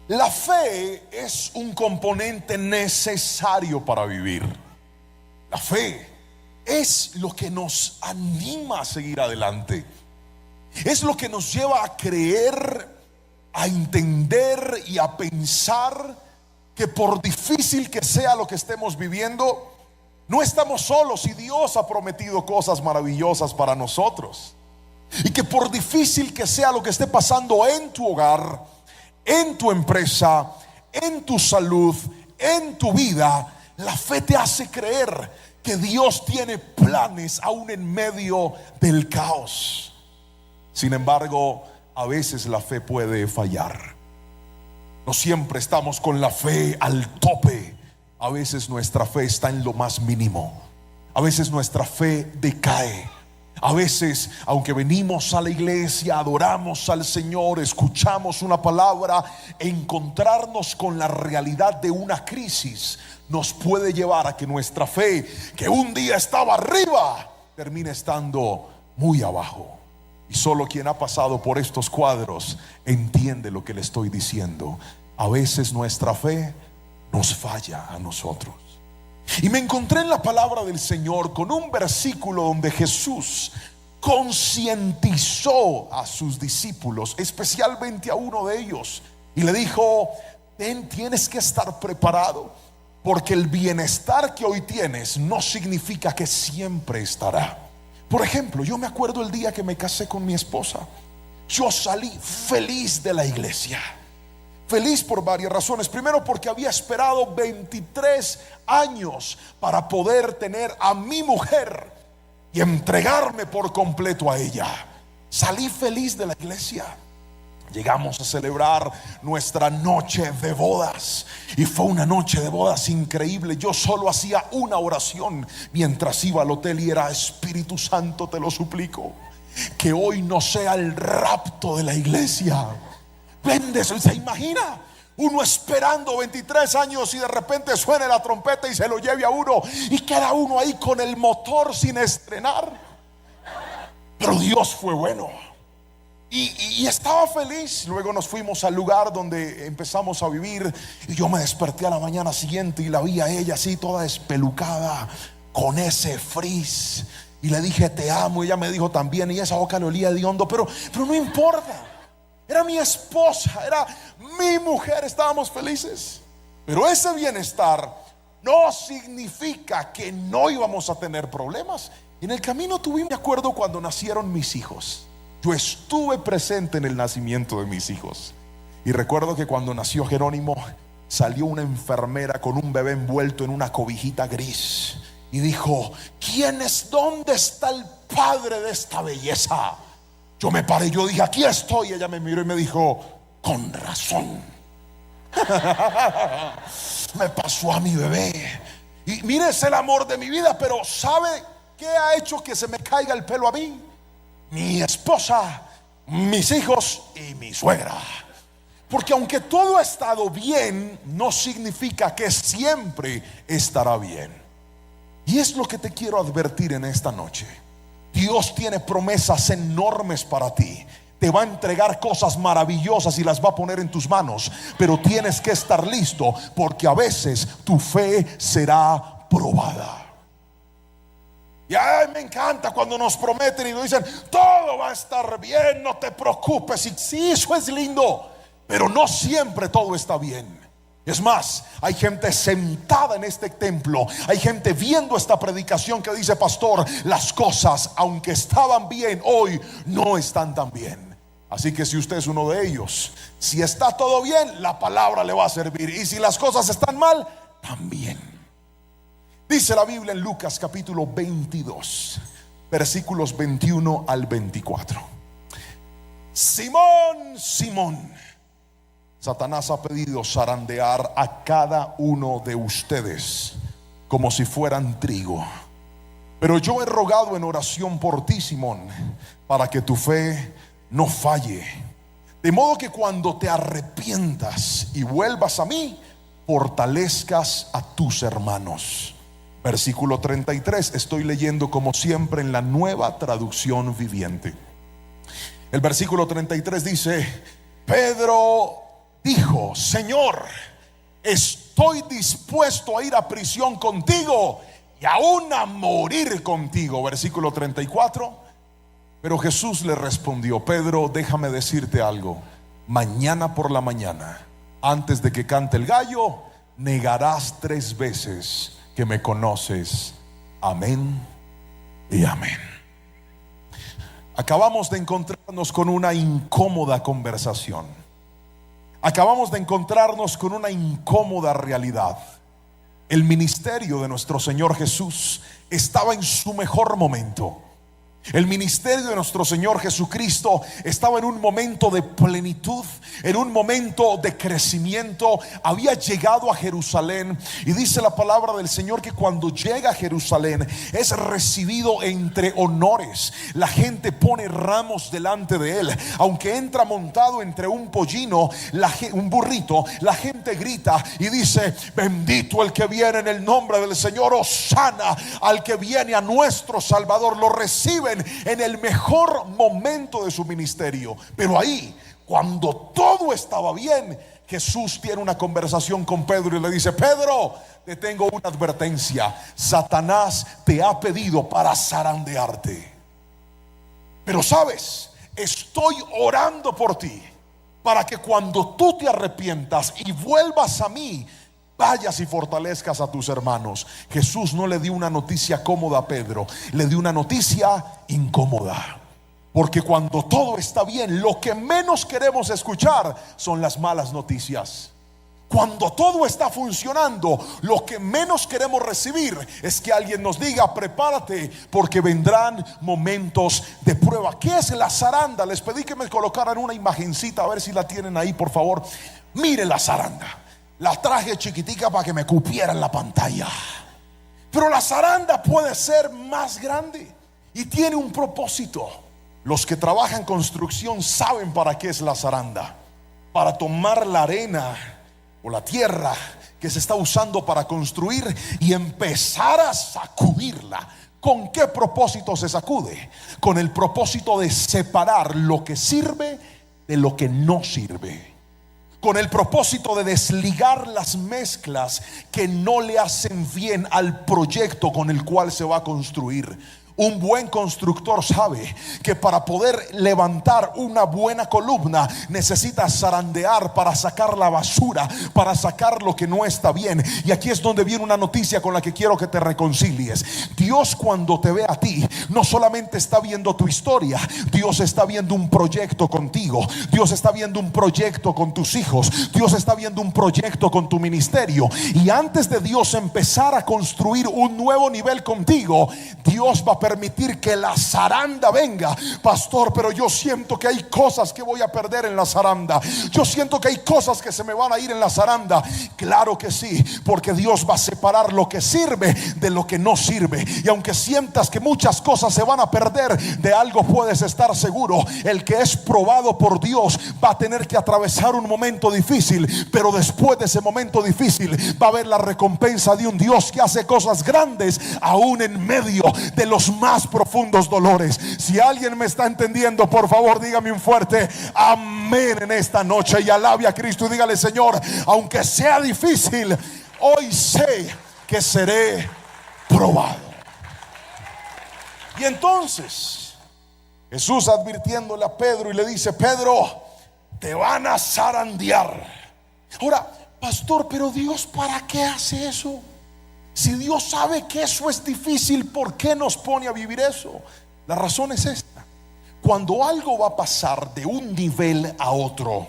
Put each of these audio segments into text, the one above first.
La fe es un componente necesario para vivir. La fe es lo que nos anima a seguir adelante. Es lo que nos lleva a creer, a entender y a pensar que por difícil que sea lo que estemos viviendo, no estamos solos y Dios ha prometido cosas maravillosas para nosotros. Y que por difícil que sea lo que esté pasando en tu hogar, en tu empresa, en tu salud, en tu vida, la fe te hace creer que Dios tiene planes aún en medio del caos. Sin embargo, a veces la fe puede fallar. No siempre estamos con la fe al tope. A veces nuestra fe está en lo más mínimo. A veces nuestra fe decae. A veces, aunque venimos a la iglesia, adoramos al Señor, escuchamos una palabra, encontrarnos con la realidad de una crisis nos puede llevar a que nuestra fe, que un día estaba arriba, termine estando muy abajo. Y solo quien ha pasado por estos cuadros entiende lo que le estoy diciendo. A veces nuestra fe nos falla a nosotros. Y me encontré en la palabra del Señor con un versículo donde Jesús concientizó a sus discípulos, especialmente a uno de ellos, y le dijo: tienes que estar preparado, porque el bienestar que hoy tienes no significa que siempre estará. Por ejemplo, yo me acuerdo el día que me casé con mi esposa. Yo salí feliz de la iglesia. Feliz por varias razones. Primero, porque había esperado 23 años para poder tener a mi mujer y entregarme por completo a ella. Salí feliz de la iglesia. Llegamos a celebrar nuestra noche de bodas y fue una noche de bodas increíble. Yo solo hacía una oración mientras iba al hotel y era: Espíritu Santo, te lo suplico, que hoy no sea el rapto de la iglesia. ¿Se imagina uno esperando 23 años y de repente suene la trompeta y se lo lleve a uno y queda uno ahí con el motor sin estrenar? Pero Dios fue bueno y estaba feliz. Luego nos fuimos al lugar donde empezamos a vivir y yo me desperté a la mañana siguiente y la vi a ella así toda espelucada con ese frizz y le dije: te amo. Y ella me dijo también, y esa boca le olía hediondo, pero no importa. Era mi esposa, era mi mujer, estábamos felices. Pero ese bienestar no significa que no íbamos a tener problemas. En el camino me acuerdo cuando nacieron mis hijos. Yo estuve presente en el nacimiento de mis hijos. Y recuerdo que cuando nació Jerónimo, salió una enfermera con un bebé envuelto en una cobijita gris y dijo: ¿dónde está el padre de esta belleza? Yo me paré, yo dije: aquí estoy. Ella me miró y me dijo: con razón. Me pasó a mi bebé. Y mire, es el amor de mi vida. Pero ¿sabe qué ha hecho que se me caiga el pelo a mí? Mi esposa, mis hijos y mi suegra. Porque aunque todo ha estado bien, no significa que siempre estará bien. Y es lo que te quiero advertir en esta noche. Dios tiene promesas enormes para ti. Te va a entregar cosas maravillosas y las va a poner en tus manos. Pero tienes que estar listo, porque a veces tu fe será probada. Y ay, me encanta cuando nos prometen y nos dicen: todo va a estar bien, no te preocupes. Y sí, eso es lindo, pero no siempre todo está bien. Es más, hay gente sentada en este templo, hay gente viendo esta predicación que dice: pastor, las cosas, aunque estaban bien, hoy no están tan bien. Así que si usted es uno de ellos, si está todo bien, la palabra le va a servir. Y si las cosas están mal, también. Dice la Biblia en Lucas capítulo 22, versículos 21 al 24: Simón, Simón, Satanás ha pedido zarandear a cada uno de ustedes como si fueran trigo. Pero yo he rogado en oración por ti, Simón, para que tu fe no falle. De modo que cuando te arrepientas y vuelvas a mí, fortalezcas a tus hermanos. Versículo 33, estoy leyendo como siempre en la Nueva Traducción Viviente. El versículo 33 dice: Pedro dijo: Señor, estoy dispuesto a ir a prisión contigo y aún a morir contigo. Versículo 34. Pero Jesús le respondió: Pedro, déjame decirte algo. Mañana por la mañana, antes de que cante el gallo, negarás 3 veces que me conoces. Amén y amén. Acabamos de encontrarnos con una incómoda conversación. Acabamos de encontrarnos con una incómoda realidad. El ministerio de nuestro Señor Jesús estaba en su mejor momento. El ministerio de nuestro Señor Jesucristo estaba en un momento de plenitud, en un momento de crecimiento. Había llegado a Jerusalén, y dice la palabra del Señor que cuando llega a Jerusalén es recibido entre honores. La gente pone ramos delante de él. Aunque entra montado entre un pollino, un burrito, la gente grita y dice: bendito el que viene en el nombre del Señor, hosana al que viene a nuestro Salvador. Lo reciben en el mejor momento de su ministerio. Pero ahí, cuando todo estaba bien, Jesús tiene una conversación con Pedro y le dice: Pedro, te tengo una advertencia. Satanás te ha pedido para zarandearte. Pero sabes, estoy orando por ti, para que cuando tú te arrepientas y vuelvas a mí, vayas y fortalezcas a tus hermanos. Jesús no le dio una noticia cómoda a Pedro, le dio una noticia incómoda. Porque cuando todo está bien, lo que menos queremos escuchar son las malas noticias. Cuando todo está funcionando, lo que menos queremos recibir es que alguien nos diga: prepárate, porque vendrán momentos de prueba. ¿Qué es la zaranda? Les pedí que me colocaran una imagencita, a ver si la tienen ahí, por favor. Mire la zaranda. La traje chiquitica para que me cupiera en la pantalla. Pero la zaranda puede ser más grande y tiene un propósito. Los que trabajan construcción saben para qué es la zaranda: para tomar la arena o la tierra que se está usando para construir y empezar a sacudirla. ¿Con qué propósito se sacude? Con el propósito de separar lo que sirve de lo que no sirve. Con el propósito de desligar las mezclas que no le hacen bien al proyecto con el cual se va a construir. Un buen constructor sabe que para poder levantar una buena columna necesita zarandear para sacar la basura, para sacar lo que no está bien. Y aquí es donde viene una noticia con la que quiero que te reconcilies. Dios, cuando te ve a ti, no solamente está viendo tu historia, Dios está viendo un proyecto contigo. Dios está viendo un proyecto con tus hijos. Dios está viendo un proyecto con tu ministerio. Y antes de Dios empezar a construir un nuevo nivel contigo, Dios va a permitir que la zaranda venga. Pastor, pero yo siento que hay cosas que voy a perder en la zaranda. Yo siento que hay cosas que se me van a ir en la zaranda. Claro que sí, porque Dios va a separar lo que sirve de lo que no sirve. Y aunque sientas que muchas cosas se van a perder, de algo puedes estar seguro: el que es probado por Dios va a tener que atravesar un momento difícil, pero después de ese momento difícil va a haber la recompensa de un Dios que hace cosas grandes aún en medio de los más profundos dolores. Si alguien me está entendiendo, por favor dígame un fuerte amén en esta noche y alabe a Cristo y dígale: Señor, aunque sea difícil, hoy sé que seré probado. Y entonces Jesús, advirtiéndole a Pedro, y le dice: Pedro, te van a zarandear. Ahora, pastor, pero Dios, ¿para qué hace eso? Si Dios sabe que eso es difícil, ¿por qué nos pone a vivir eso? La razón es esta: cuando algo va a pasar de un nivel a otro,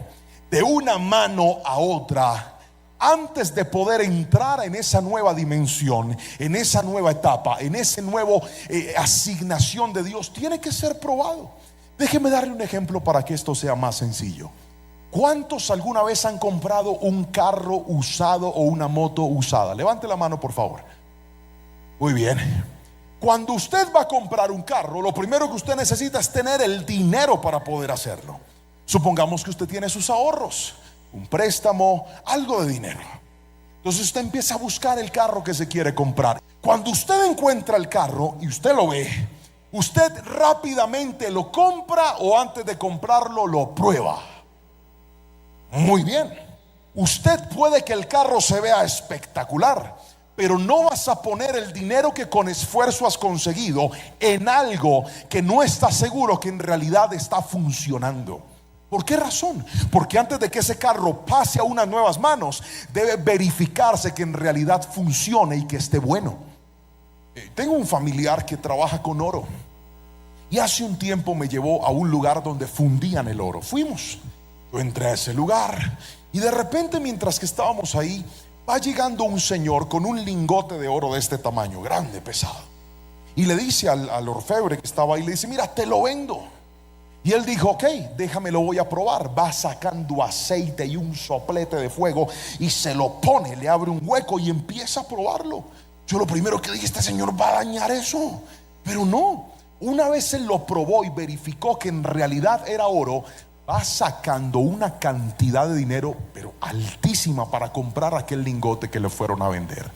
de una mano a otra, antes de poder entrar en esa nueva dimensión, en esa nueva etapa, en ese nuevo asignación de Dios, tiene que ser probado. Déjeme darle un ejemplo para que esto sea más sencillo. ¿Cuántos alguna vez han comprado un carro usado o una moto usada? Levante la mano, por favor. Muy bien. Cuando usted va a comprar un carro, lo primero que usted necesita es tener el dinero para poder hacerlo. Supongamos que usted tiene sus ahorros, un préstamo, algo de dinero. Entonces usted empieza a buscar el carro que se quiere comprar. Cuando usted encuentra el carro y usted lo ve, ¿usted rápidamente lo compra o antes de comprarlo lo prueba? Muy bien. Usted puede que el carro se vea espectacular, pero no vas a poner el dinero que con esfuerzo has conseguido en algo que no estás seguro que en realidad está funcionando. ¿Por qué razón? Porque antes de que ese carro pase a unas nuevas manos, debe verificarse que en realidad funcione y que esté bueno. Tengo un familiar que trabaja con oro y hace un tiempo me llevó a un lugar donde fundían el oro. Fuimos, yo entré a ese lugar y de repente, mientras que estábamos ahí, va llegando un señor con un lingote de oro de este tamaño, grande, pesado, y le dice al orfebre que estaba ahí, le dice: mira, te lo vendo. Y él dijo: ok, déjame, lo voy a probar. Va sacando aceite y un soplete de fuego y se lo pone, le abre un hueco y empieza a probarlo. Yo lo primero que dije: este señor va a dañar eso. Pero no, una vez él lo probó y verificó que en realidad era oro, va sacando una cantidad de dinero, pero altísima, para comprar aquel lingote que le fueron a vender.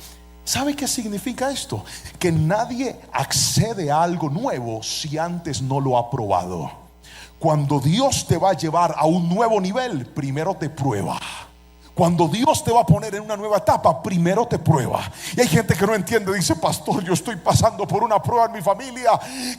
¿Sabe qué significa esto? Que nadie accede a algo nuevo si antes no lo ha probado. Cuando Dios te va a llevar a un nuevo nivel, primero te prueba. Cuando Dios te va a poner en una nueva etapa, primero te prueba. Y hay gente que no entiende, dice: pastor, yo estoy pasando por una prueba en mi familia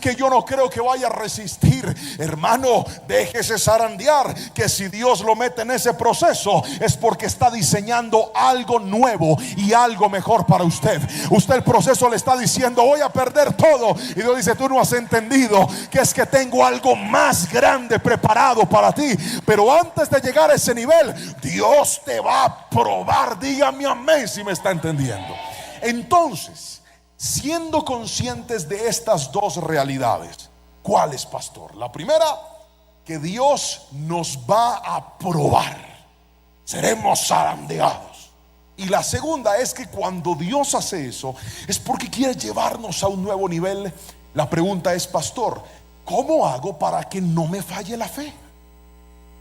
que yo no creo que vaya a resistir. Hermano, déjese zarandear, que si Dios lo mete en ese proceso es porque está diseñando algo nuevo y algo mejor para usted. Usted, el proceso le está diciendo: voy a perder todo, y Dios dice: tú no has entendido que es que tengo algo más grande preparado para ti. Pero antes de llegar a ese nivel, Dios te va a probar. Dígame amén si me está entendiendo. Entonces, siendo conscientes de estas dos realidades, ¿cuáles, pastor? La primera, que Dios nos va a probar, seremos zarandeados. Y la segunda es que cuando Dios hace eso, es porque quiere llevarnos a un nuevo nivel. La pregunta es: pastor, ¿cómo hago para que no me falle la fe?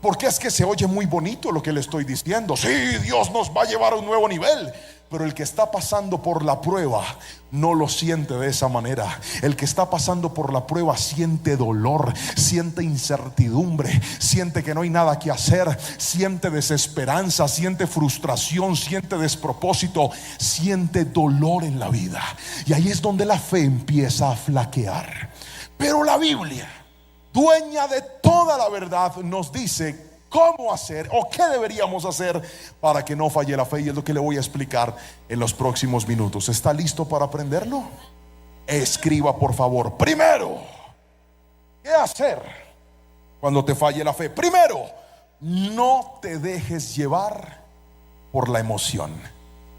Porque es que se oye muy bonito lo que le estoy diciendo. Sí, Dios nos va a llevar a un nuevo nivel, pero el que está pasando por la prueba no lo siente de esa manera. El que está pasando por la prueba siente dolor, siente incertidumbre, siente que no hay nada que hacer, siente desesperanza, siente frustración, siente despropósito, siente dolor en la vida. Y ahí es donde la fe empieza a flaquear. Pero la Biblia, dueña de toda la verdad, nos dice cómo hacer o qué deberíamos hacer para que no falle la fe. Y es lo que le voy a explicar en los próximos minutos. ¿Está listo para aprenderlo? Escriba, por favor. Primero, ¿qué hacer cuando te falle la fe? Primero, no te dejes llevar por la emoción.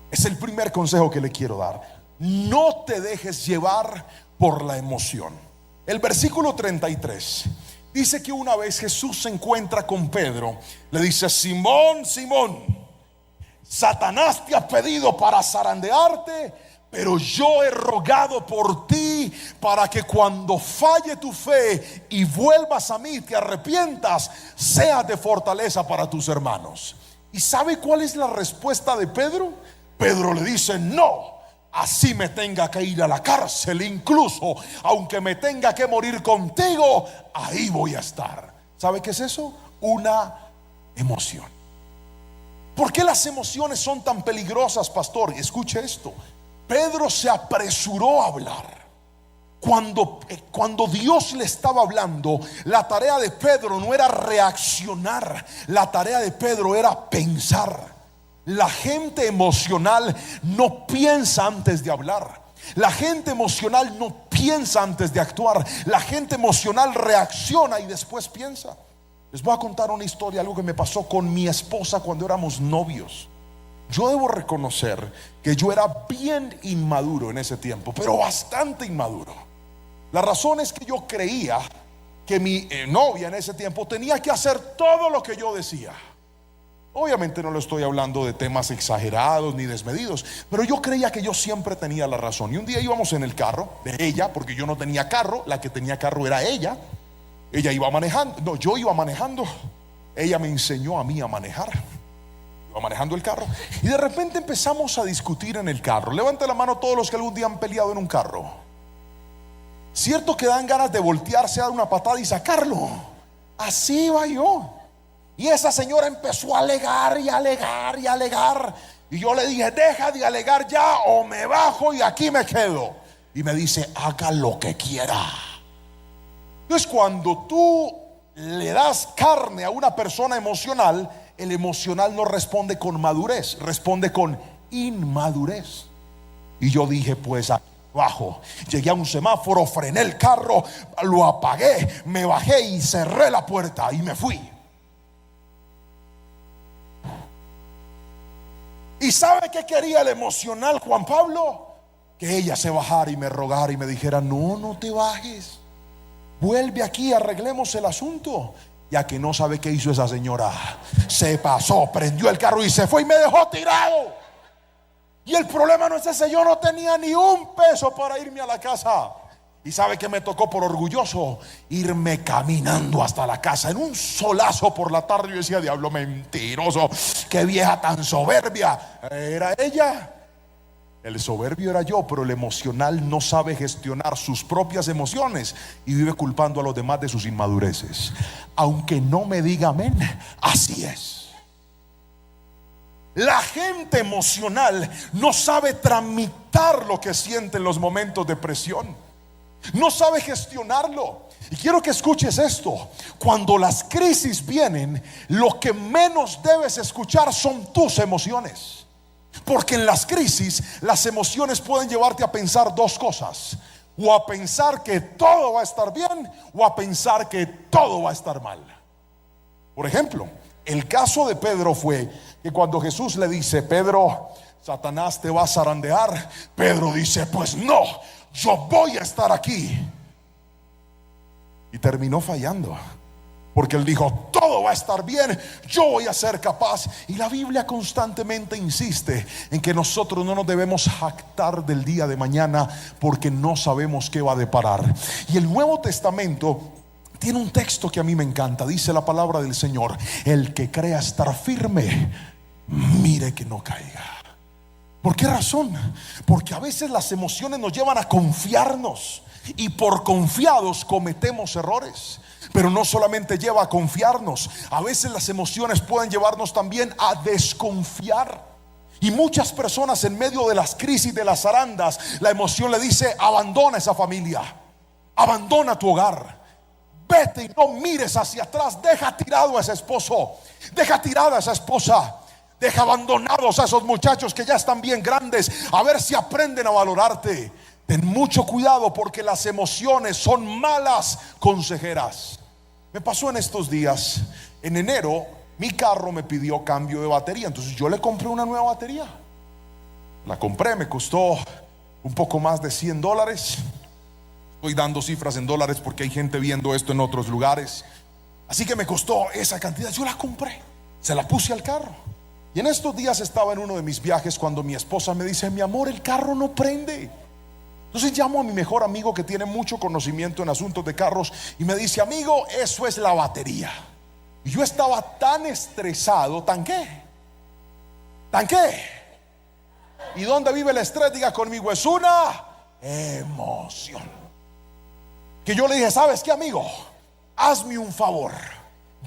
Es el primer consejo que le quiero dar. No te dejes llevar por la emoción. El versículo 33 dice que una vez Jesús se encuentra con Pedro, le dice: Simón, Simón, Satanás te ha pedido para zarandearte, pero yo he rogado por ti para que cuando falle tu fe y vuelvas a mí, te arrepientas, seas de fortaleza para tus hermanos. ¿Y sabe cuál es la respuesta de Pedro? Pedro le dice: no, así me tenga que ir a la cárcel, incluso aunque me tenga que morir contigo, ahí voy a estar. ¿Sabe qué es eso? Una emoción. ¿Por qué las emociones son tan peligrosas, pastor? Escuche esto. Pedro se apresuró a hablar. Cuando Dios le estaba hablando, la tarea de Pedro no era reaccionar, la tarea de Pedro era pensar. La gente emocional no piensa antes de hablar. La gente emocional no piensa antes de actuar. La gente emocional reacciona y después piensa. Les voy a contar una historia, algo que me pasó con mi esposa cuando éramos novios. Yo debo reconocer que yo era bien inmaduro en ese tiempo, pero bastante inmaduro. La razón es que yo creía que mi novia en ese tiempo tenía que hacer todo lo que yo decía. Obviamente no le estoy hablando de temas exagerados ni desmedidos, pero yo creía que yo siempre tenía la razón. Y un día íbamos en el carro de ella, porque yo no tenía carro, la que tenía carro era ella. Ella iba manejando, no, yo iba manejando. Ella me enseñó a mí a manejar. Iba manejando el carro y de repente empezamos a discutir en el carro. Levante la mano todos los que algún día han peleado en un carro. Cierto que dan ganas de voltearse, a dar una patada y sacarlo. Así iba yo. Y esa señora empezó a alegar y alegar y alegar. Y yo le dije, deja de alegar ya o me bajo y aquí me quedo. Y me dice, haga lo que quiera. Entonces, cuando tú le das carne a una persona emocional, el emocional no responde con madurez, responde con inmadurez. Y yo dije, pues abajo, llegué a un semáforo, frené el carro, lo apagué, me bajé y cerré la puerta y me fui. ¿Y sabe qué quería el emocional Juan Pablo? Que ella se bajara y me rogara y me dijera, no, no te bajes, vuelve aquí, arreglemos el asunto. Ya que no sabe qué hizo esa señora, se pasó, prendió el carro y se fue y me dejó tirado. Y el problema no es ese, yo no tenía ni un peso para irme a la casa. Y sabe que me tocó por orgulloso irme caminando hasta la casa en un solazo por la tarde. Yo decía, diablo mentiroso, qué vieja tan soberbia. Era ella. El soberbio era yo, pero el emocional no sabe gestionar sus propias emociones y vive culpando a los demás de sus inmadureces. Aunque no me diga amén, así es. La gente emocional no sabe tramitar lo que siente en los momentos de presión. No sabe gestionarlo. Y quiero que escuches esto. Cuando las crisis vienen, lo que menos debes escuchar son tus emociones. Porque en las crisis, las emociones pueden llevarte a pensar dos cosas: o a pensar que todo va a estar bien, o a pensar que todo va a estar mal. Por ejemplo, el caso de Pedro fue que cuando Jesús le dice, Pedro, Satanás te va a zarandear, Pedro dice, pues no, yo voy a estar aquí. Y terminó fallando, porque él dijo, todo va a estar bien, yo voy a ser capaz. Y la Biblia constantemente insiste en que nosotros no nos debemos jactar del día de mañana, porque no sabemos qué va a deparar. Y el Nuevo Testamento tiene un texto que a mí me encanta. Dice la palabra del Señor, el que crea estar firme, mire que no caiga. ¿Por qué razón? Porque a veces las emociones nos llevan a confiarnos, y por confiados cometemos errores. Pero no solamente lleva a confiarnos, a veces las emociones pueden llevarnos también a desconfiar. Y muchas personas en medio de las crisis, de las zarandas, la emoción le dice, abandona esa familia, abandona tu hogar, vete y no mires hacia atrás, deja tirado a ese esposo, deja tirada a esa esposa, deja abandonados a esos muchachos que ya están bien grandes, a ver si aprenden a valorarte. Ten mucho cuidado, porque las emociones son malas consejeras. Me pasó en estos días. En enero mi carro me pidió cambio de batería, entonces yo le compré una nueva batería. La compré, me costó un poco más de $100. Estoy dando cifras en dólares porque hay gente viendo esto en otros lugares. Así que me costó esa cantidad, yo la compré, se la puse al carro. Y en estos días estaba en uno de mis viajes cuando mi esposa me dice, mi amor, el carro no prende. Entonces llamo a mi mejor amigo que tiene mucho conocimiento en asuntos de carros y me dice, amigo, eso es la batería. Y yo estaba tan estresado, ¿tan qué? ¿Tan qué? ¿Y dónde vive el estrés? Diga conmigo, es una emoción. Que yo le dije, ¿sabes qué, amigo? Hazme un favor,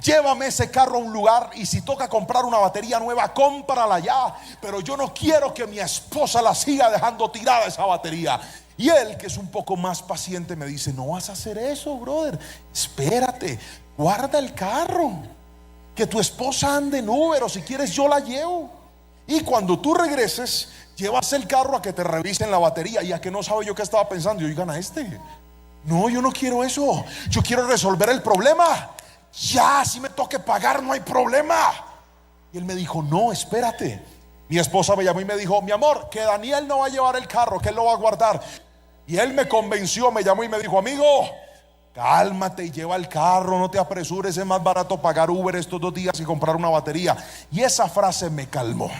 llévame ese carro a un lugar y si toca comprar una batería nueva, cómprala ya. Pero yo no quiero que mi esposa la siga dejando tirada esa batería. Y él, que es un poco más paciente, me dice, no vas a hacer eso, brother, espérate, guarda el carro, que tu esposa ande en Uber, o si quieres yo la llevo. Y cuando tú regreses, llevas el carro a que te revisen la batería. Y a que no sabe yo qué estaba pensando, yo, oigan a este, no, yo no quiero eso, yo quiero resolver el problema. Ya, si me toque pagar, no hay problema. Y él me dijo, no, espérate. Mi esposa me llamó y me dijo, mi amor, que Daniel no va a llevar el carro, que él lo va a guardar. Y él me convenció, me llamó y me dijo, amigo, cálmate y lleva el carro, no te apresures, es más barato pagar Uber estos 2 días y comprar una batería. Y esa frase me calmó.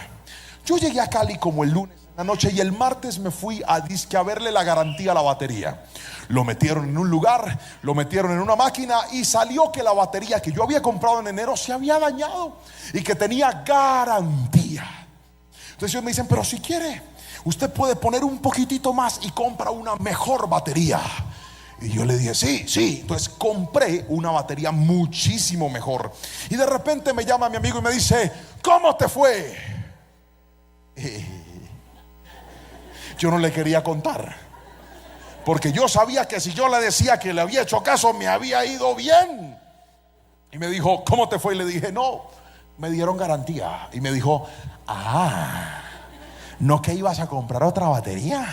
Yo llegué a Cali como el lunes en la noche y el martes me fui a disque a verle la garantía a la batería. Lo metieron en un lugar, lo metieron en una máquina y salió que la batería que yo había comprado en enero se había dañado y que tenía garantía. Entonces ellos me dicen, pero si quiere, usted puede poner un poquitito más y compra una mejor batería. Y yo le dije, sí, sí. Entonces compré una batería muchísimo mejor. Y de repente me llama mi amigo y me dice, ¿cómo te fue? Yo no le quería contar, porque yo sabía que si yo le decía que le había hecho caso, me había ido bien. Y me dijo, ¿cómo te fue? Y le dije, no, me dieron garantía. Y me dijo, ¿no que ibas a comprar otra batería?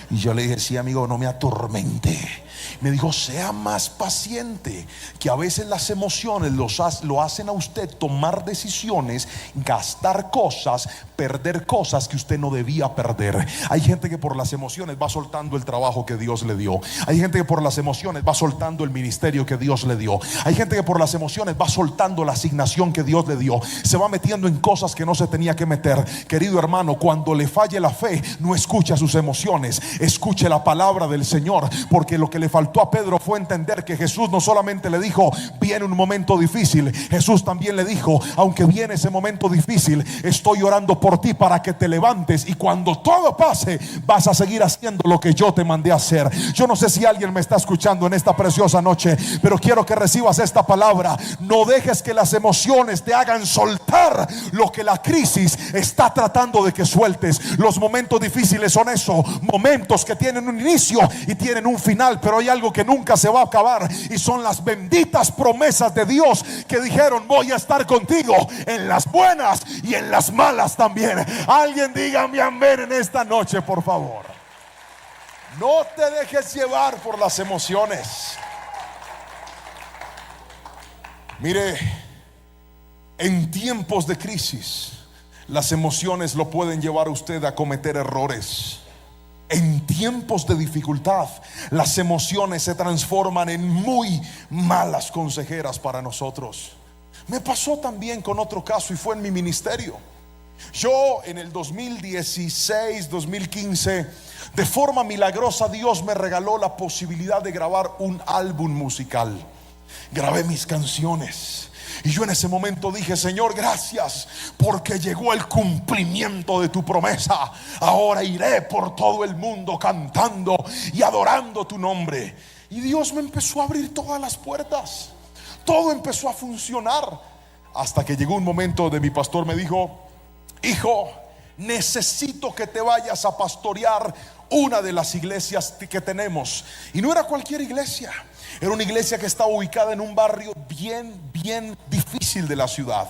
Y yo le dije, sí, amigo, no me atormente. Me dijo, sea más paciente, que a veces las emociones lo hacen a usted tomar decisiones, gastar cosas, perder cosas que usted no debía perder. Hay gente que por las emociones va soltando el trabajo que Dios le dio. Hay gente que por las emociones va soltando el ministerio que Dios le dio. Hay gente que por las emociones va soltando la asignación que Dios le dio. Se va metiendo en cosas que no se tenía que meter. Querido hermano, cuando le falle la fe, no escuche sus emociones, escuche la palabra del Señor, porque lo que le faltó a Pedro fue entender que Jesús no solamente le dijo, viene un momento difícil. Jesús también le dijo, aunque viene ese momento difícil, estoy orando por ti para que te levantes, y cuando todo pase vas a seguir haciendo lo que yo te mandé a hacer. Yo no sé si alguien me está escuchando en esta preciosa noche, pero quiero que recibas esta palabra. No dejes que las emociones te hagan soltar lo que la crisis está tratando de que sueltes. Los momentos difíciles son eso, momentos que tienen un inicio y tienen un final, pero hay algo que nunca se va a acabar, y son las benditas promesas de Dios que dijeron, voy a estar contigo en las buenas y en las malas también. Alguien dígame amén en esta noche, por favor. No te dejes llevar por las emociones. Mire, en tiempos de crisis, las emociones lo pueden llevar a usted a cometer errores. En tiempos de dificultad, las emociones se transforman en muy malas consejeras para nosotros. Me pasó también con otro caso, y fue en mi ministerio. Yo en el 2016, 2015, de forma milagrosa, Dios me regaló la posibilidad de grabar un álbum musical. Grabé mis canciones. Y yo en ese momento dije, Señor, gracias, porque llegó el cumplimiento de tu promesa. Ahora iré por todo el mundo cantando y adorando tu nombre. Y Dios me empezó a abrir todas las puertas. Todo empezó a funcionar, hasta que llegó un momento donde mi pastor me dijo, hijo, necesito que te vayas a pastorear una de las iglesias que tenemos. Y no era cualquier iglesia, era una iglesia que estaba ubicada en un barrio bien difícil de la ciudad.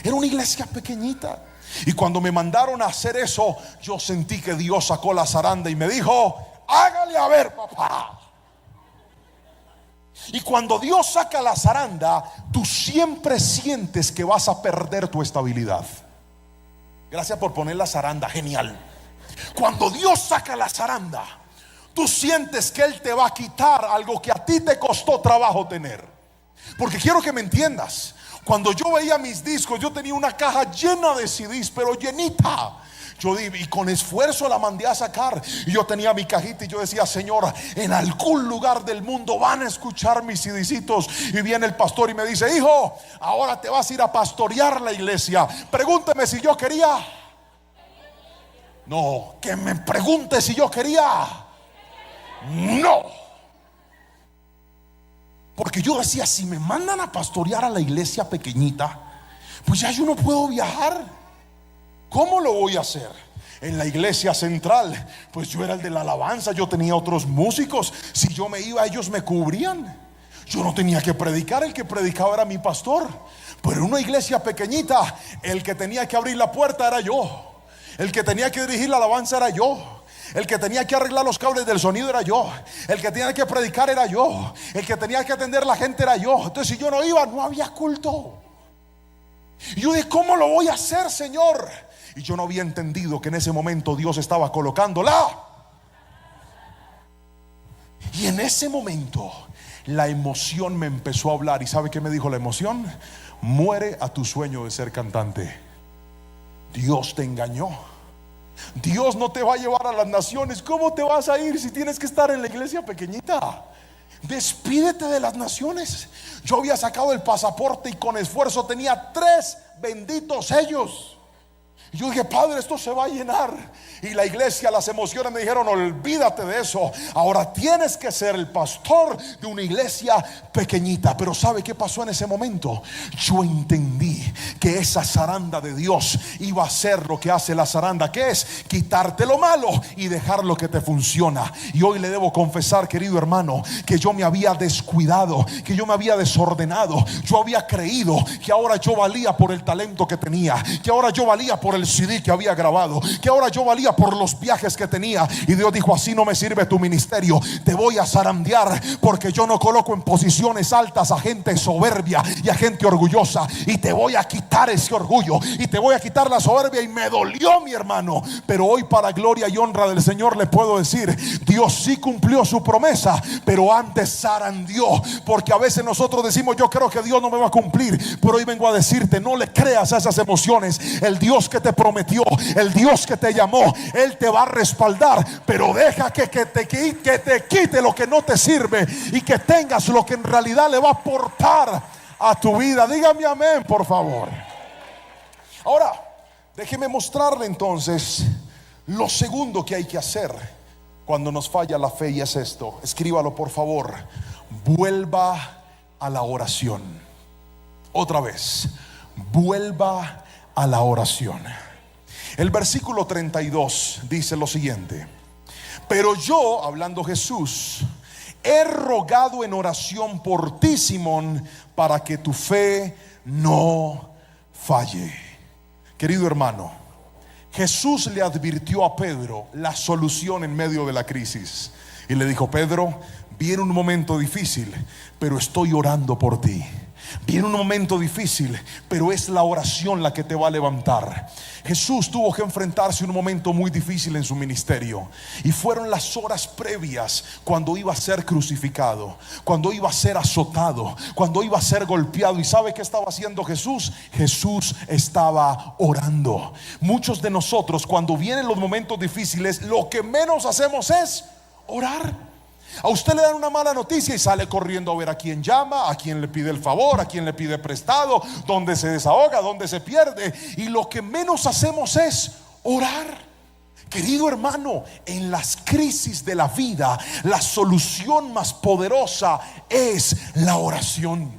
Era una iglesia pequeñita. Y cuando me mandaron a hacer eso, yo sentí que Dios sacó la zaranda y me dijo, hágale a ver, papá. Y cuando Dios saca la zaranda, tú siempre sientes que vas a perder tu estabilidad. Gracias por poner la zaranda, genial. Cuando Dios saca la zaranda, tú sientes que Él te va a quitar algo que a ti te costó trabajo tener. Porque quiero que me entiendas, cuando yo veía mis discos, yo tenía una caja llena de CDs, pero llenita. Y con esfuerzo la mandé a sacar. Y yo tenía mi cajita y yo decía, Señor, en algún lugar del mundo van a escuchar mis CDcitos. Y viene el pastor y me dice, hijo, ahora te vas a ir a pastorear la iglesia. Pregúnteme si yo quería. No, que me pregunte si yo quería. No. Porque yo decía, si me mandan a pastorear a la iglesia pequeñita, pues ya yo no puedo viajar. ¿Cómo lo voy a hacer? En la iglesia central, pues yo era el de la alabanza, yo tenía otros músicos. Si yo me iba, ellos me cubrían. Yo no tenía que predicar, el que predicaba era mi pastor. Pero en una iglesia pequeñita, el que tenía que abrir la puerta era yo. El que tenía que dirigir la alabanza era yo. El que tenía que arreglar los cables del sonido era yo. El que tenía que predicar era yo. El que tenía que atender a la gente era yo. Entonces si yo no iba, no había culto. Y yo dije, ¿cómo lo voy a hacer, Señor? Y yo no había entendido que en ese momento Dios estaba colocándola. Y en ese momento la emoción me empezó a hablar. ¿Y sabe qué me dijo la emoción? Muere a tu sueño de ser cantante. Dios te engañó. Dios no te va a llevar a las naciones. ¿Cómo te vas a ir si tienes que estar en la iglesia pequeñita? Despídete de las naciones. Yo había sacado el pasaporte y con esfuerzo tenía 3 benditos sellos. Y yo dije, Padre, esto se va a llenar. y la iglesia, las emociones me dijeron: olvídate de eso, ahora tienes que ser el pastor de una iglesia pequeñita. Pero ¿sabe qué pasó en ese momento? Yo entendí que esa zaranda de Dios iba a hacer lo que hace la zaranda, que es quitarte lo malo y dejar lo que te funciona. Y hoy le debo confesar, querido hermano, que yo me había descuidado, que yo me había desordenado. Yo había creído que ahora yo valía por el talento que tenía, que ahora yo valía por el CD que había grabado, que ahora yo valía por los viajes que tenía. Y Dios dijo: así no me sirve tu ministerio, te voy a zarandear, porque yo no coloco en posiciones altas a gente soberbia y a gente orgullosa. Y te voy a quitar ese orgullo y te voy a quitar la soberbia. Y me dolió, mi hermano, pero hoy, para gloria y honra del Señor, le puedo decir: Dios sí cumplió su promesa, pero antes zarandeó. Porque a veces nosotros decimos: yo creo que Dios no me va a cumplir. Pero hoy vengo a decirte: no le creas a esas emociones. El Dios que te prometió, el Dios que te llamó, Él te va a respaldar. Pero deja que te quite lo que no te sirve y que tengas lo que en realidad le va a aportar a tu vida. Dígame amén, por favor. Ahora, déjeme mostrarle entonces lo segundo que hay que hacer cuando nos falla la fe, y es esto. Escríbalo, por favor: vuelva a la oración. Otra vez, vuelva a la oración. El versículo 32 dice lo siguiente: pero yo, hablando Jesús, he rogado en oración por ti, Simón, para que tu fe no falle. Querido hermano, Jesús le advirtió a Pedro la solución en medio de la crisis y le dijo: Pedro, viene un momento difícil, pero estoy orando por ti. Viene un momento difícil, pero es la oración la que te va a levantar. Jesús tuvo que enfrentarse a un momento muy difícil en su ministerio, y fueron las horas previas, cuando iba a ser crucificado, cuando iba a ser azotado, cuando iba a ser golpeado. ¿Y sabe qué estaba haciendo Jesús? Jesús estaba orando. Muchos de nosotros, cuando vienen los momentos difíciles, lo que menos hacemos es orar. A usted le dan una mala noticia y sale corriendo a ver a quién llama, a quién le pide el favor, a quién le pide prestado, dónde se desahoga, dónde se pierde. Y lo que menos hacemos es orar. Querido hermano, en las crisis de la vida, la solución más poderosa es la oración.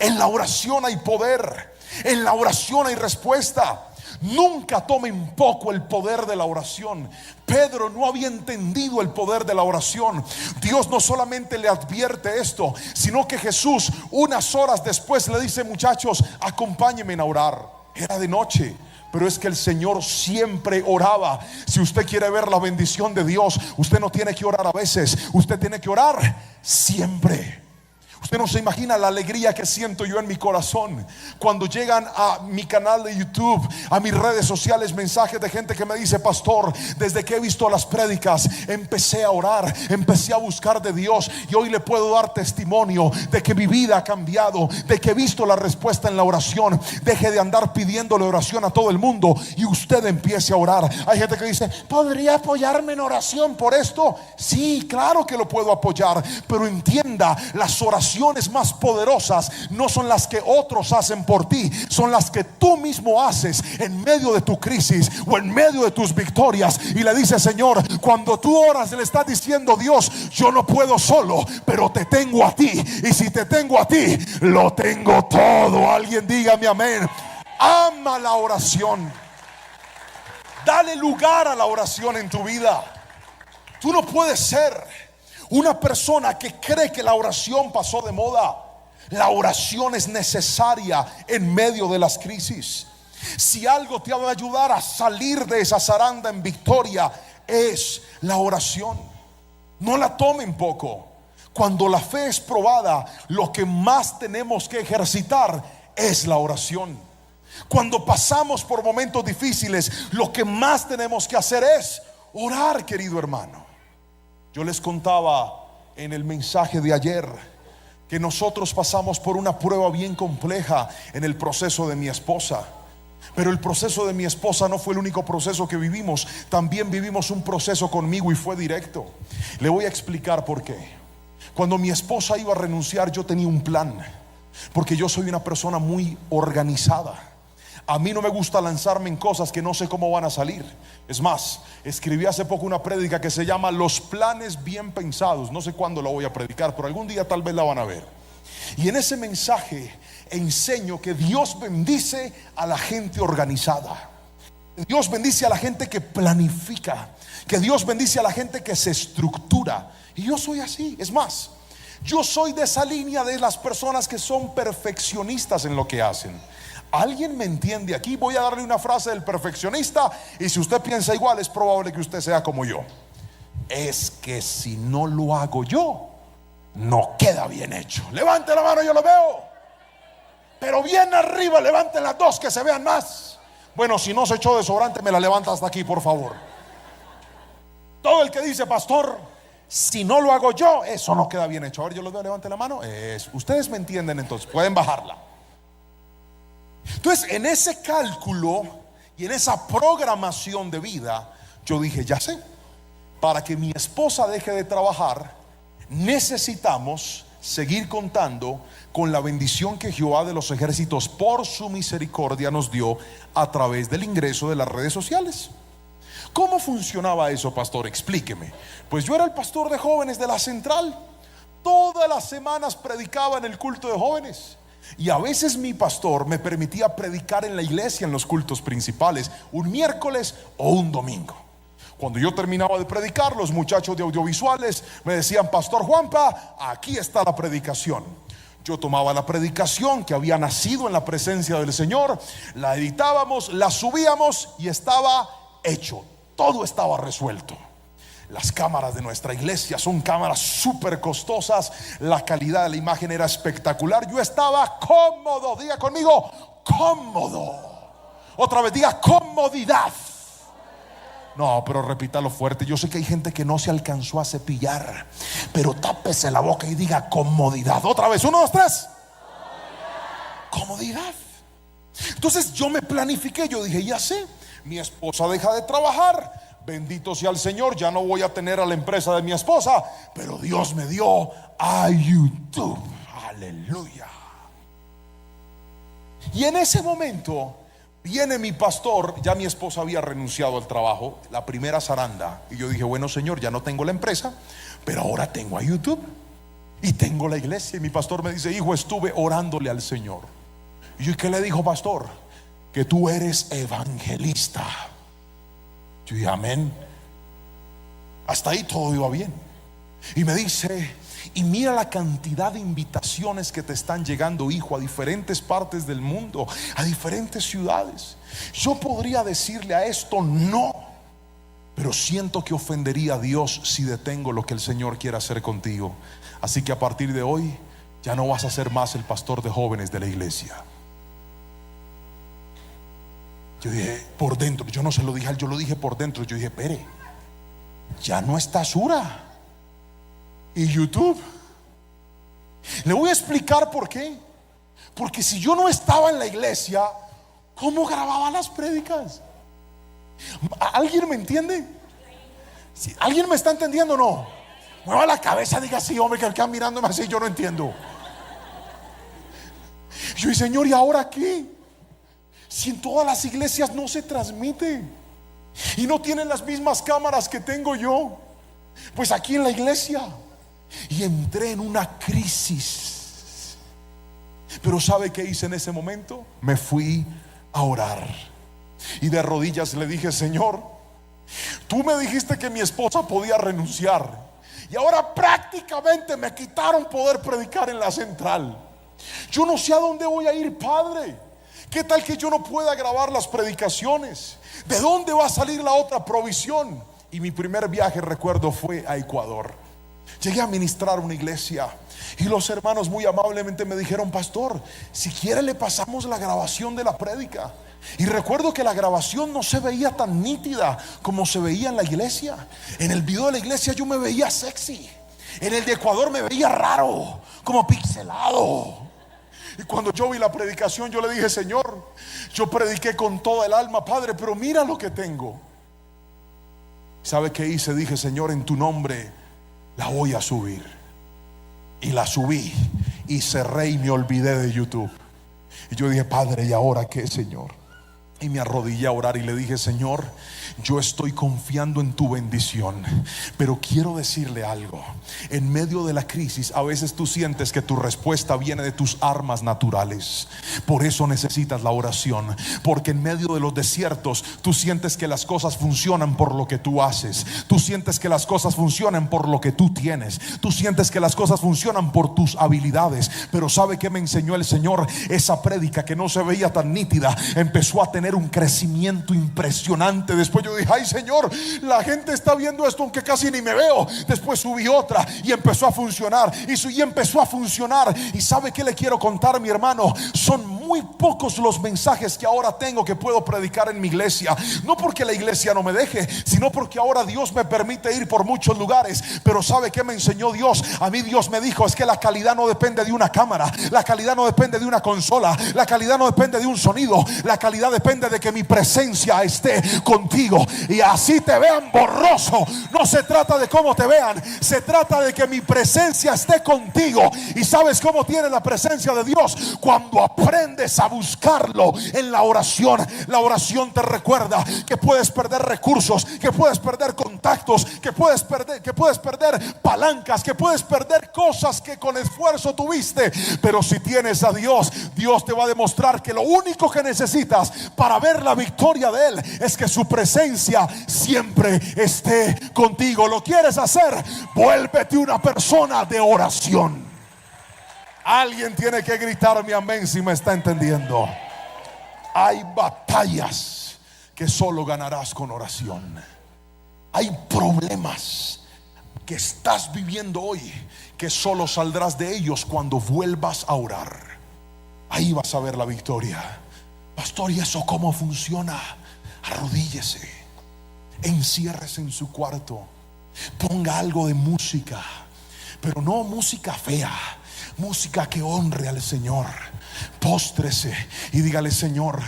En la oración hay poder, en la oración hay respuesta. Nunca tomen poco el poder de la oración. Pedro no había entendido el poder de la oración. Dios no solamente le advierte esto, sino que Jesús, unas horas después, le dice: muchachos, acompáñenme a orar. Era de noche, pero es que el Señor siempre oraba. Si usted quiere ver la bendición de Dios, usted no tiene que orar a veces, usted tiene que orar siempre. Usted no se imagina la alegría que siento yo en mi corazón cuando llegan a mi canal de YouTube, a mis redes sociales, mensajes de gente que me dice: pastor, desde que he visto las prédicas, empecé a orar, empecé a buscar de Dios, y hoy le puedo dar testimonio de que mi vida ha cambiado, de que he visto la respuesta en la oración. Deje de andar pidiéndole oración a todo el mundo y usted empiece a orar. Hay gente que dice: ¿podría apoyarme en oración por esto? Sí, claro que lo puedo apoyar, pero entienda, las oraciones más poderosas no son las que otros hacen por ti, son las que tú mismo haces en medio de tu crisis o en medio de tus victorias. Y le dices: Señor, cuando tú oras, le estás diciendo: Dios, yo no puedo solo, pero te tengo a ti, y si te tengo a ti, lo tengo todo. Alguien dígame amén. Ama la oración. Dale lugar a la oración en tu vida. Tú no puedes ser una persona que cree que la oración pasó de moda. La oración es necesaria en medio de las crisis. Si algo te va a ayudar a salir de esa zaranda en victoria, es la oración. No la tomen poco. Cuando la fe es probada, lo que más tenemos que ejercitar es la oración. Cuando pasamos por momentos difíciles, lo que más tenemos que hacer es orar, querido hermano. Yo les contaba en el mensaje de ayer que nosotros pasamos por una prueba bien compleja en el proceso de mi esposa. Pero el proceso de mi esposa no fue el único proceso que vivimos. También vivimos un proceso conmigo y fue directo. Le voy a explicar por qué. Cuando mi esposa iba a renunciar, yo tenía un plan, porque yo soy una persona muy organizada. A mí no me gusta lanzarme en cosas que no sé cómo van a salir. Es más, escribí hace poco una prédica que se llama Los planes bien pensados. No sé cuándo la voy a predicar, pero algún día tal vez la van a ver. Y en ese mensaje enseño que Dios bendice a la gente organizada. Dios bendice a la gente que planifica, que Dios bendice a la gente que se estructura. Y yo soy así. Es más, yo soy de esa línea de las personas que son perfeccionistas en lo que hacen. ¿Alguien me entiende aquí? Voy a darle una frase del perfeccionista, y si usted piensa igual, es probable que usted sea como yo. Es que si no lo hago yo, no queda bien hecho. Levante la mano, yo lo veo. Pero bien arriba, levanten las dos que se vean más. Bueno, si no se echó desodorante, me la levanta hasta aquí, por favor. Todo el que dice, pastor, si no lo hago yo, eso no queda bien hecho. Ahora yo lo veo, levante la mano. Ustedes me entienden, entonces pueden bajarla. Entonces, en ese cálculo y en esa programación de vida, yo dije, ya sé, para que mi esposa deje de trabajar, necesitamos seguir contando con la bendición que Jehová de los ejércitos por su misericordia nos dio a través del ingreso de las redes sociales. ¿Cómo funcionaba eso, pastor? Explíqueme. Pues yo era el pastor de jóvenes de la central. Todas las semanas predicaba en el culto de jóvenes, y a veces mi pastor me permitía predicar en la iglesia en los cultos principales, un miércoles o un domingo. Cuando yo terminaba de predicar, los muchachos de audiovisuales me decían, pastor Juanpa, aquí está la predicación. Yo tomaba la predicación que había nacido en la presencia del Señor, la editábamos, la subíamos y estaba hecho. Todo estaba resuelto. Las cámaras de nuestra iglesia son cámaras súper costosas. La calidad de la imagen era espectacular. Yo estaba cómodo. Diga conmigo, cómodo. Otra vez, diga comodidad. No, pero repítalo fuerte. Yo sé que hay gente que no se alcanzó a cepillar, pero tápese la boca y diga comodidad. Otra vez, 1, 2, 3. Comodidad. Entonces yo me planifiqué. Yo dije, ya sé, mi esposa deja de trabajar, bendito sea el Señor, ya no voy a tener a la empresa de mi esposa, pero Dios me dio a YouTube. Aleluya. Y en ese momento viene mi pastor. Ya mi esposa había renunciado al trabajo, la primera zaranda, y yo dije, bueno, Señor, ya no tengo la empresa, pero ahora tengo a YouTube y tengo la iglesia. Y mi pastor me dice, hijo, estuve orándole al Señor. Y yo, ¿y qué le dijo, pastor? Que tú eres evangelista. Yo dije, amén. Hasta ahí todo iba bien. Y me dice, y mira la cantidad de invitaciones que te están llegando, hijo, a diferentes partes del mundo, a diferentes ciudades. Yo podría decirle a esto no, pero siento que ofendería a Dios si detengo lo que el Señor quiere hacer contigo. Así que a partir de hoy ya no vas a ser más el pastor de jóvenes de la iglesia. Yo dije por dentro, yo no se lo dije a él, yo lo dije por dentro. Yo dije, espere, ya no está Sura y YouTube. Le voy a explicar por qué. Porque si yo no estaba en la iglesia, ¿cómo grababa las prédicas? ¿Alguien me entiende? ¿Alguien me está entendiendo o no? Mueva la cabeza, diga sí, hombre, que el que está mirándome así, yo no entiendo. Yo dije, Señor, ¿y ahora qué? Si en todas las iglesias no se transmite y no tienen las mismas cámaras que tengo yo, pues aquí en la iglesia. Y entré en una crisis. Pero ¿sabe qué hice en ese momento? Me fui a orar y de rodillas le dije, Señor, tú me dijiste que mi esposa podía renunciar, y ahora prácticamente me quitaron poder predicar en la central. Yo no sé a dónde voy a ir, Padre. ¿Qué tal que yo no pueda grabar las predicaciones? ¿De dónde va a salir la otra provisión? Y mi primer viaje, recuerdo, fue a Ecuador. Llegué a ministrar una iglesia y los hermanos muy amablemente me dijeron, pastor, si quiere le pasamos la grabación de la prédica. Y recuerdo que la grabación no se veía tan nítida como se veía en la iglesia. En el video de la iglesia yo me veía sexy, en el de Ecuador me veía raro, como pixelado. Y cuando yo vi la predicación, yo le dije, Señor, yo prediqué con toda el alma, Padre, pero mira lo que tengo. ¿Sabe qué hice? Dije, Señor, en tu nombre la voy a subir. Y la subí y cerré y me olvidé de YouTube. Y yo dije, Padre, ¿y ahora qué, Señor? Y me arrodillé a orar y le dije: Señor, yo estoy confiando en tu bendición, pero quiero decirle algo. En medio de la crisis, a veces tú sientes que tu respuesta viene de tus armas naturales. Por eso necesitas la oración, porque en medio de los desiertos tú sientes que las cosas funcionan por lo que tú haces. Tú sientes que las cosas funcionan por lo que tú tienes. Tú sientes que las cosas funcionan por tus habilidades. Pero ¿sabe qué me enseñó el Señor? Esa prédica que no se veía tan nítida empezó a tener un crecimiento impresionante. Después yo dije: ay, Señor, la gente está viendo esto aunque casi ni me veo. Después subí otra y empezó a funcionar, y empezó a funcionar. Y ¿sabe qué le quiero contar, mi hermano? Son muy pocos los mensajes que ahora tengo que puedo predicar en mi iglesia. No porque la iglesia no me deje, sino porque ahora Dios me permite ir por muchos lugares. Pero ¿sabe qué me enseñó Dios? A mí Dios me dijo: es que la calidad no depende de una cámara, la calidad no depende de una consola, la calidad no depende de un sonido, la calidad depende de que mi presencia esté contigo. Y así te vean borroso, no se trata de cómo te vean, se trata de que mi presencia esté contigo. ¿Y sabes cómo tiene la presencia de Dios? Cuando aprendes a buscarlo en la oración. La oración te recuerda que puedes perder recursos, que puedes perder contactos, que puedes perder palancas, que puedes perder cosas que con esfuerzo tuviste. Pero si tienes a Dios, Dios te va a demostrar que lo único que necesitas para ver la victoria de Él es que su presencia siempre esté contigo. ¿Lo quieres hacer? Vuélvete una persona de oración. Alguien tiene que gritar mi amén si me está entendiendo. Hay batallas que solo ganarás con oración. Hay problemas que estás viviendo hoy que solo saldrás de ellos cuando vuelvas a orar. Ahí vas a ver la victoria. Pastor, ¿y eso cómo funciona? Arrodíllese, enciérrese en su cuarto, ponga algo de música, pero no música fea, música que honre al Señor. Póstrese y dígale: Señor,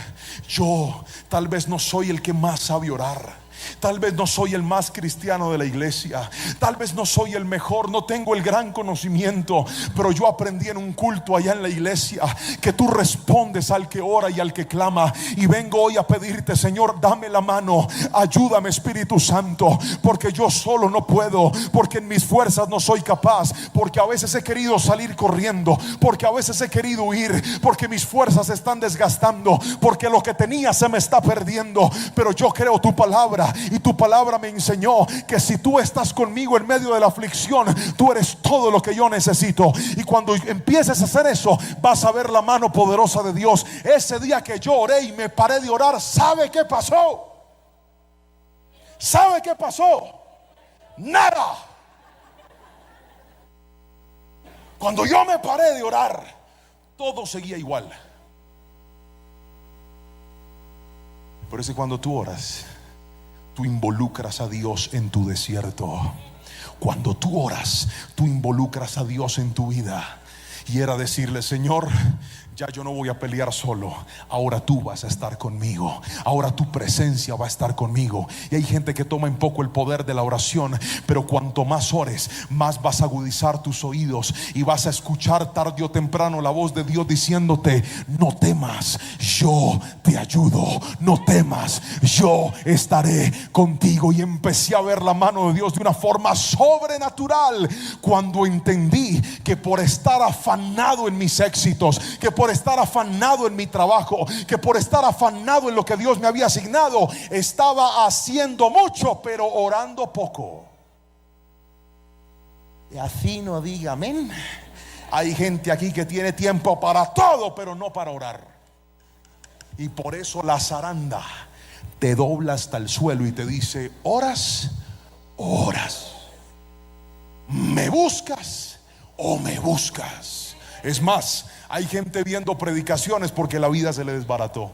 yo tal vez no soy el que más sabe orar, tal vez no soy el más cristiano de la iglesia, tal vez no soy el mejor, no tengo el gran conocimiento, pero yo aprendí en un culto allá en la iglesia que tú respondes al que ora y al que clama. Y vengo hoy a pedirte: Señor, dame la mano, ayúdame, Espíritu Santo, porque yo solo no puedo, porque en mis fuerzas no soy capaz, porque a veces he querido salir corriendo, porque a veces he querido huir, porque mis fuerzas se están desgastando, porque lo que tenía se me está perdiendo. Pero yo creo tu palabra, y tu palabra me enseñó que si tú estás conmigo en medio de la aflicción, tú eres todo lo que yo necesito. Y cuando empieces a hacer eso, vas a ver la mano poderosa de Dios. Ese día que yo oré y me paré de orar, ¿sabe qué pasó? ¿Sabe qué pasó? Nada. Cuando yo me paré de orar, todo seguía igual. Por eso cuando tú oras, tú involucras a Dios en tu desierto. Cuando tú oras, tú involucras a Dios en tu vida. Y era decirle: Señor, ya yo no voy a pelear solo, ahora tú vas a estar conmigo, ahora tu presencia va a estar conmigo. Y hay gente que toma en poco el poder de la oración, pero cuanto más ores, más vas a agudizar tus oídos y vas a escuchar tarde o temprano la voz de Dios diciéndote: no temas, yo te ayudo, no temas, yo estaré contigo. Y empecé a ver la mano de Dios de una forma sobrenatural cuando entendí que por estar afanado en mis éxitos, que por estar afanado en mi trabajo, que por estar afanado en lo que Dios me había asignado, estaba haciendo mucho pero orando poco. Y así no diga amén. Hay gente aquí que tiene tiempo para todo pero no para orar. Y por eso la zaranda te dobla hasta el suelo y te dice: ¿oras? ¿Oras? ¿Me buscas o me buscas? Es más, hay gente viendo predicaciones porque la vida se le desbarató.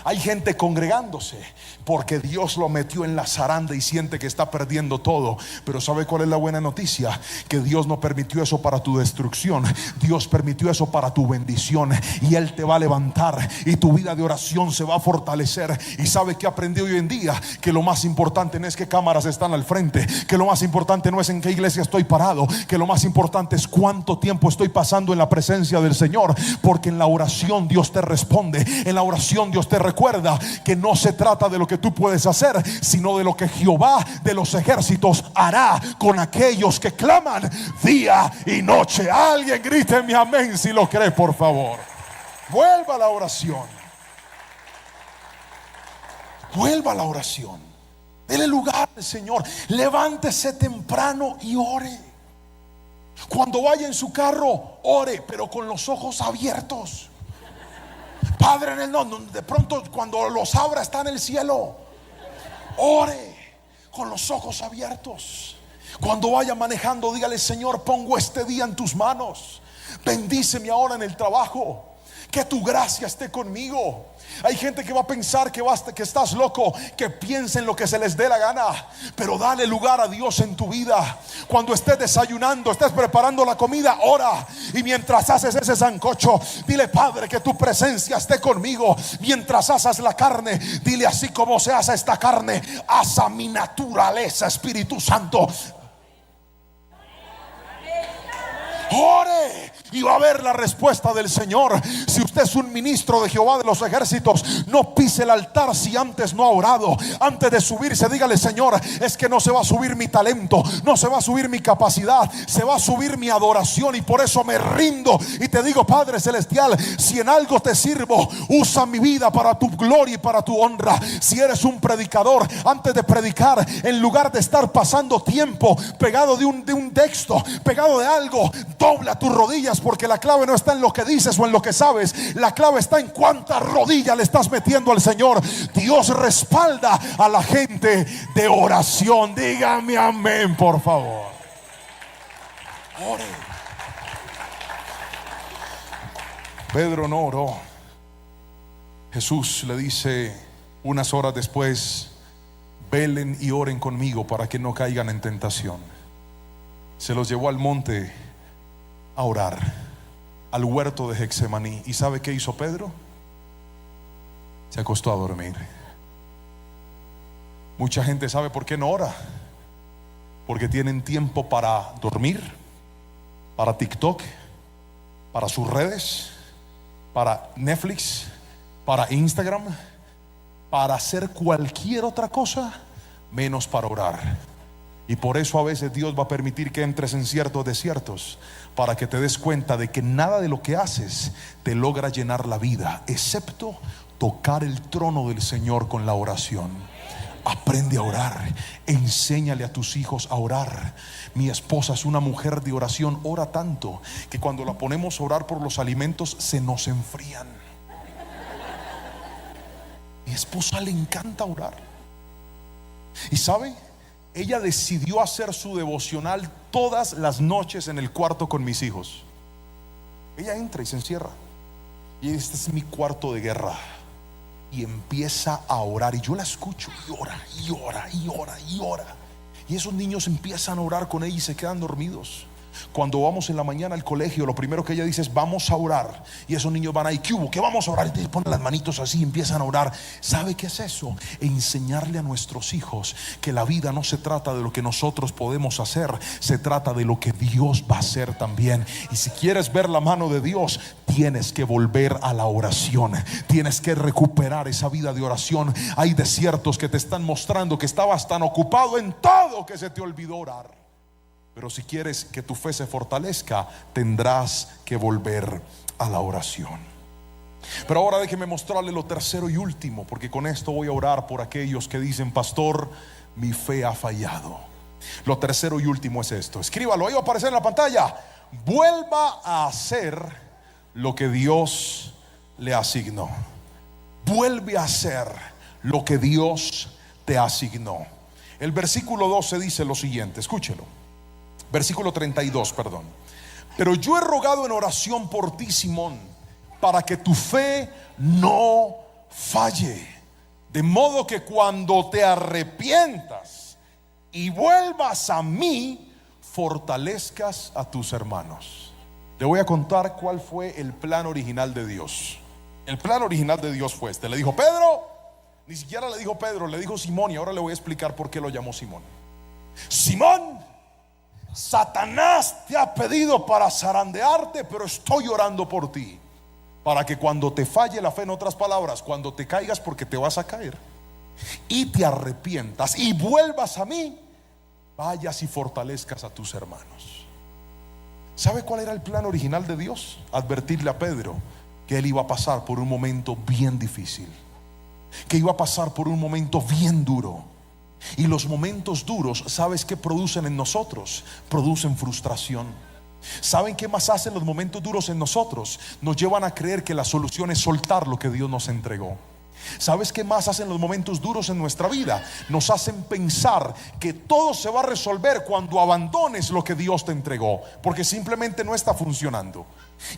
Hay gente congregándose porque Dios lo metió en la zaranda y siente que está perdiendo todo. Pero ¿sabe cuál es la buena noticia? Que Dios no permitió eso para tu destrucción. Dios permitió eso para tu bendición. Y Él te va a levantar y tu vida de oración se va a fortalecer. Y ¿sabe qué aprendí hoy en día? Que lo más importante no es qué cámaras están al frente, que lo más importante no es en qué iglesia estoy parado, que lo más importante es cuánto tiempo estoy pasando en la presencia del Señor. Porque en la oración Dios te responde, en la oración Dios te recuerda. recuerda que no se trata de lo que tú puedes hacer, sino de lo que Jehová de los ejércitos hará con aquellos que claman día y noche. Alguien grite mi amén si lo cree, por favor. Vuelva a la oración. Vuelva a la oración. Dele lugar al Señor. Levántese temprano y ore. Cuando vaya en su carro, ore, pero con los ojos abiertos. Padre, en el nombre, de pronto cuando los abra está en el cielo. Ore con los ojos abiertos. Cuando vaya manejando, dígale: Señor, pongo este día en tus manos. Bendíceme ahora en el trabajo. Que tu gracia esté conmigo. Hay gente que va a pensar que estás loco, que piensen lo que se les dé la gana, pero dale lugar a Dios en tu vida. Cuando estés desayunando, estés preparando la comida, ora. Y mientras haces ese sancocho, dile: Padre, que tu presencia esté conmigo. Mientras asas la carne, dile: así como se asa esta carne, asa mi naturaleza, Espíritu Santo. Ore y va a ver la respuesta del Señor. Si usted es un ministro de Jehová de los ejércitos, no pise el altar si antes no ha orado. Antes de subirse, dígale: Señor, es que no se va a subir mi talento, no se va a subir mi capacidad, se va a subir mi adoración, y por eso me rindo y te digo: Padre celestial, si en algo te sirvo, usa mi vida para tu gloria y para tu honra. Si eres un predicador, antes de predicar, en lugar de estar pasando tiempo pegado de un texto, pegado de algo, dobla tus rodillas, porque la clave no está en lo que dices o en lo que sabes. La clave está en cuántas rodillas le estás metiendo al Señor. Dios respalda a la gente de oración. Dígame amén, por favor. Ore. Pedro no oró. Jesús le dice unas horas después: velen y oren conmigo para que no caigan en tentación. Se los llevó al monte a orar, al huerto de Getsemaní. ¿Y sabe qué hizo Pedro? Se acostó a dormir. Mucha gente sabe por qué no ora: porque tienen tiempo para dormir, para TikTok, para sus redes, para Netflix, para Instagram, para hacer cualquier otra cosa menos para orar. Y por eso a veces Dios va a permitir que entres en ciertos desiertos, para que te des cuenta de que nada de lo que haces te logra llenar la vida, excepto tocar el trono del Señor con la oración. Aprende a orar, enséñale a tus hijos a orar. Mi esposa es una mujer de oración, ora tanto que cuando la ponemos a orar por los alimentos se nos enfrían. Mi esposa le encanta orar. ¿Y sabe? Ella decidió hacer su devocional todas las noches en el cuarto con mis hijos. Ella entra y se encierra y este es mi cuarto de guerra, y empieza a orar, y yo la escucho y ora y ora y ora y ora, y esos niños empiezan a orar con ella y se quedan dormidos. Cuando vamos en la mañana al colegio, lo primero que ella dice es: vamos a orar. Y esos niños van ahí: ¿qué hubo? ¿Qué vamos a orar? Y ponen las manitos así y empiezan a orar. ¿Sabe qué es eso? Enseñarle a nuestros hijos que la vida no se trata de lo que nosotros podemos hacer, se trata de lo que Dios va a hacer también. Y si quieres ver la mano de Dios, tienes que volver a la oración. Tienes que recuperar esa vida de oración. Hay desiertos que te están mostrando que estabas tan ocupado en todo que se te olvidó orar. Pero si quieres que tu fe se fortalezca, tendrás que volver a la oración. Pero ahora déjeme mostrarle lo tercero y último, porque con esto voy a orar por aquellos que dicen: pastor, mi fe ha fallado. Lo tercero y último es esto. Escríbalo, ahí va a aparecer en la pantalla: vuelva a hacer lo que Dios le asignó. Vuelve a hacer lo que Dios te asignó. El versículo 12 dice lo siguiente, escúchelo. Versículo 32, perdón. Pero yo he rogado en oración por ti, Simón, para que tu fe no falle, de modo que cuando te arrepientas y vuelvas a mí, fortalezcas a tus hermanos. Le voy a contar cuál fue el plan original de Dios. El plan original de Dios fue este. Le dijo Pedro, ni siquiera le dijo Pedro, le dijo Simón, y ahora le voy a explicar por qué lo llamó Simón. Simón, Satanás te ha pedido para zarandearte, pero estoy orando por ti. para que cuando te falle la fe, en otras palabras, cuando te caigas, porque te vas a caer, y te arrepientas y vuelvas a mí, vayas y fortalezcas a tus hermanos. ¿Sabe cuál era el plan original de Dios? Advertirle a Pedro que él iba a pasar por un momento bien difícil, que iba a pasar por un momento bien duro. Y los momentos duros, ¿sabes qué producen en nosotros? Producen frustración. ¿Saben qué más hacen los momentos duros en nosotros? Nos llevan a creer que la solución es soltar lo que Dios nos entregó. ¿Sabes qué más hacen los momentos duros en nuestra vida? Nos hacen pensar que todo se va a resolver cuando abandones lo que Dios te entregó, porque simplemente no está funcionando.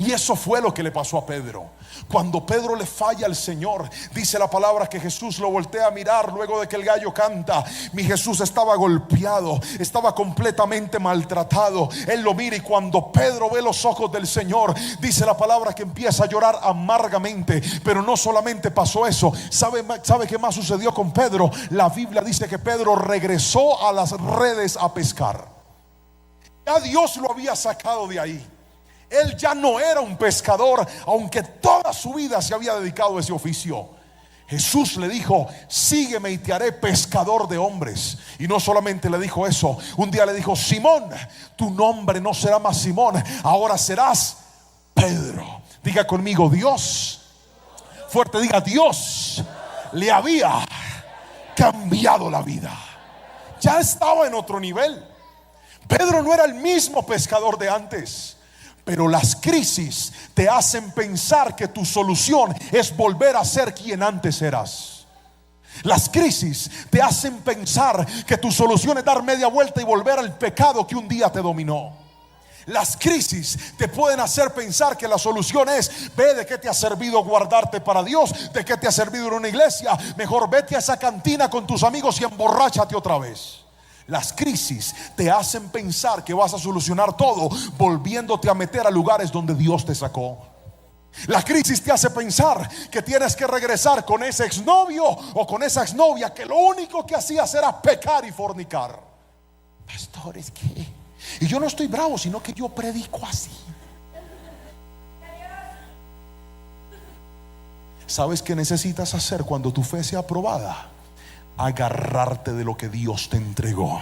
Y eso fue lo que le pasó a Pedro. Cuando Pedro le falla al Señor, dice la palabra que Jesús lo voltea a mirar luego de que el gallo canta. Mi Jesús estaba golpeado, estaba completamente maltratado. Él lo mira, y cuando Pedro ve los ojos del Señor, dice la palabra que empieza a llorar amargamente. Pero no solamente pasó eso. ¿Sabe qué más sucedió con Pedro? La Biblia dice que Pedro regresó a las redes a pescar. Ya Dios lo había sacado de ahí. Él ya no era un pescador, aunque toda su vida se había dedicado a ese oficio. Jesús le dijo: sígueme y te haré pescador de hombres. Y no solamente le dijo eso, un día le dijo: Simón, tu nombre no será más Simón, ahora serás Pedro. Diga conmigo: Dios, fuerte, diga: Dios le había cambiado la vida. Ya estaba en otro nivel. Pedro no era el mismo pescador de antes. Pero las crisis te hacen pensar que tu solución es volver a ser quien antes eras. Las crisis te hacen pensar que tu solución es dar media vuelta y volver al pecado que un día te dominó. Las crisis te pueden hacer pensar que la solución es: ve, de qué te ha servido guardarte para Dios, de qué te ha servido en una iglesia, mejor vete a esa cantina con tus amigos y emborráchate otra vez. Las crisis te hacen pensar que vas a solucionar todo volviéndote a meter a lugares donde Dios te sacó. La crisis te hace pensar que tienes que regresar con ese exnovio o con esa exnovia que lo único que hacías era pecar y fornicar. Pastor, es que, y yo no estoy bravo, sino que yo predico así. ¿Sabes qué necesitas hacer cuando tu fe sea aprobada? Agarrarte de lo que Dios te entregó,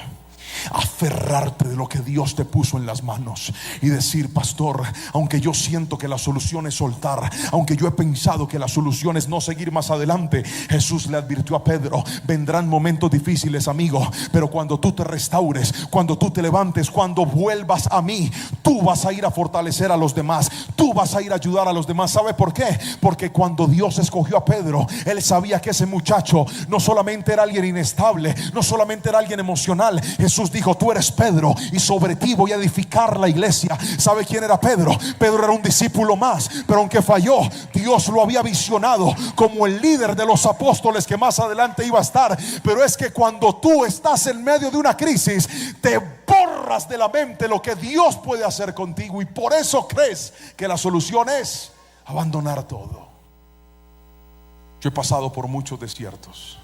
aferrarte de lo que Dios te puso en las manos y decir: pastor, aunque yo siento que la solución es soltar, aunque yo he pensado que la solución es no seguir más adelante, Jesús le advirtió a Pedro: vendrán momentos difíciles, amigo, pero cuando tú te restaures, cuando tú te levantes, cuando vuelvas a mí, tú vas a ir a fortalecer a los demás, tú vas a ir a ayudar a los demás. ¿Sabe por qué? Porque cuando Dios escogió a Pedro, Él sabía que ese muchacho no solamente era alguien inestable, no solamente era alguien emocional. Jesús dijo: tú eres Pedro, y sobre ti voy a edificar la iglesia. ¿Sabe quién era Pedro? Pedro era un discípulo más, pero aunque falló, Dios lo había visionado como el líder de los apóstoles que más adelante iba a estar. Pero es que cuando tú estás en medio de una crisis, te borras de la mente lo que Dios puede hacer contigo, y por eso crees que la solución es abandonar todo. Yo he pasado por muchos desiertos